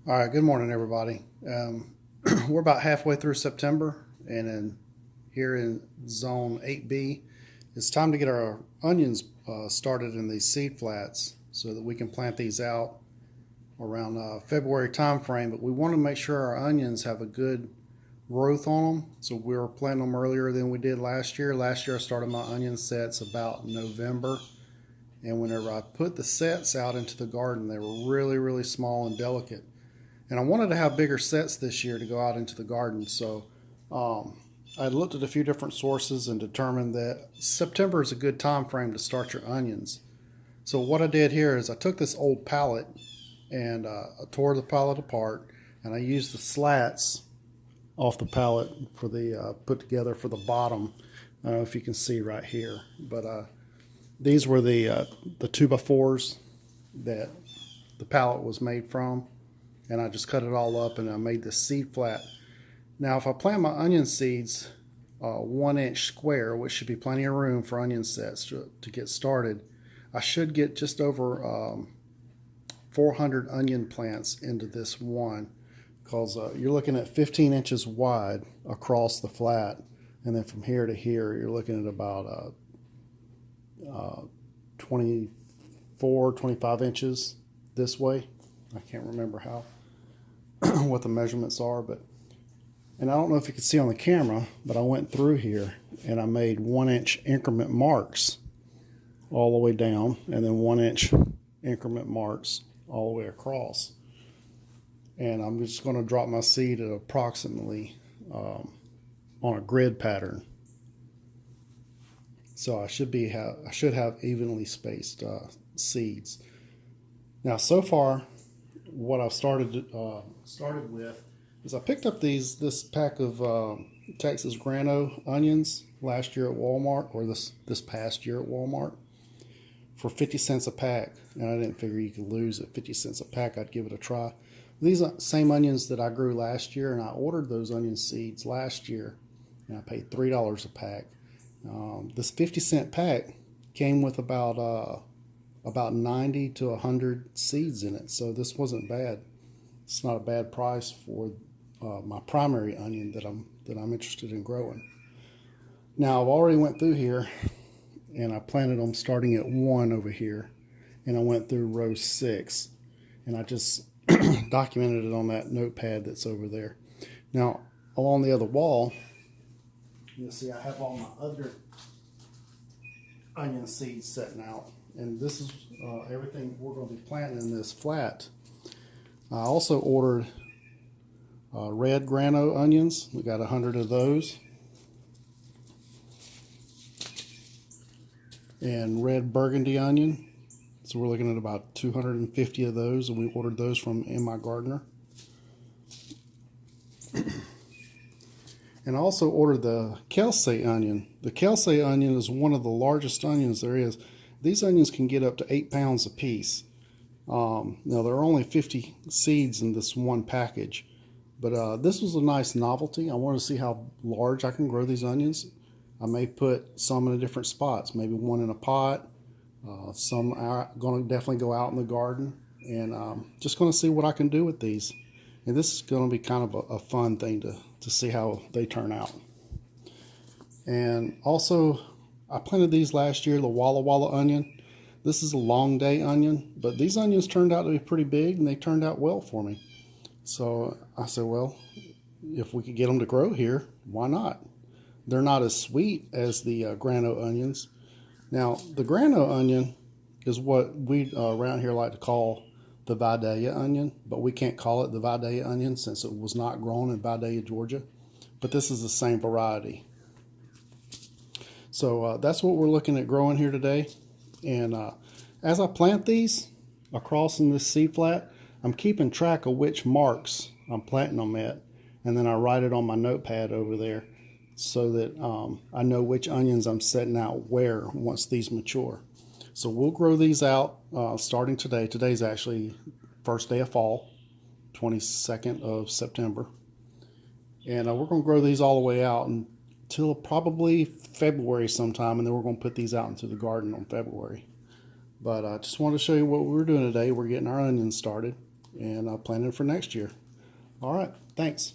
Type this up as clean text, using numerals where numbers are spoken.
All right, good morning, everybody. We're about halfway through September, and here in Zone 8B, it's time to get our onions started in these seed flats so that we can plant these out around February time frame. But we want to make sure our onions have a good growth on them, so we were planting them earlier than we did last year. Last year, I started my onion sets about November, and whenever I put the sets out into the garden, they were really small and delicate. And I wanted to have bigger sets this year to go out into the garden. So I looked at a few different sources and determined that September is a good time frame to start your onions. So what I did here is I took this old pallet and I tore the pallet apart, and I used the slats off the pallet for the put together for the bottom. I don't know if you can see right here, but these were the 2x4s that the pallet was made from. And I just cut it all up and I made this seed flat. Now if I plant my onion seeds 1-inch square, which should be plenty of room for onion sets to get started, I should get just over 400 onion plants into this one, because you're looking at 15 inches wide across the flat, and then from here to here you're looking at about 25 inches this way. I can't remember how what the measurements are, and I don't know if you can see on the camera, but I went through here and I made 1-inch increment marks all the way down, and then 1-inch increment marks all the way across. And I'm just going to drop my seed at approximately on a grid pattern. So I should have evenly spaced seeds. Now, so far, what I've started with is I picked up this pack of Texas Grano onions last year at Walmart, or this past year at Walmart, for 50 cents a pack. And I didn't figure you could lose at 50 cents a pack. I'd give it a try. These are same onions that I grew last year, and I ordered those onion seeds last year, and I paid $3 a pack. This 50-cent pack came with about 90 to 100 seeds in it, so this wasn't bad. It's not a bad price for my primary onion that I'm interested in growing. Now I've already went through here and I planted them starting at 1 over here, and I went through row 6, and I just documented it on that notepad that's over there. Now along the other wall, you'll see I have all my other onion seeds setting out. And this is everything we're going to be planting in this flat. I also ordered red Grano onions. We got 100 of those. And red Burgundy onion. So we're looking at about 250 of those, and we ordered those from In My Gardener. And I also ordered the Kelsea onion. The Kelsea onion is one of the largest onions there is. These onions can get up to 8 pounds a piece. Now, there are only 50 seeds in this one package, but this was a nice novelty. I wanted to see how large I can grow these onions. I may put some in different spots, maybe one in a pot. Some are going to definitely go out in the garden, and just going to see what I can do with these. And this is going to be kind of a fun thing to see how they turn out. And also, I planted these last year, the Walla onion. This is a long day onion, but these onions turned out to be pretty big, and they turned out well for me. So I said, well, if we could get them to grow here, why not? They're not as sweet as the Grano onions. Now, the Grano onion is what we around here like to call the Vidalia onion, but we can't call it the Vidalia onion since it was not grown in Vidalia, Georgia. But this is the same variety. So that's what we're looking at growing here today. And as I plant these across in this seed flat, I'm keeping track of which marks I'm planting them at. And then I write it on my notepad over there so that I know which onions I'm setting out where once these mature. So we'll grow these out starting today. Today's actually first day of fall, 22nd of September. And we're going to grow these all the way out until probably February sometime, and then we're going to put these out into the garden on February. But I just wanted to show you what we're doing today. We're getting our onions started, and planning for next year. All right, thanks.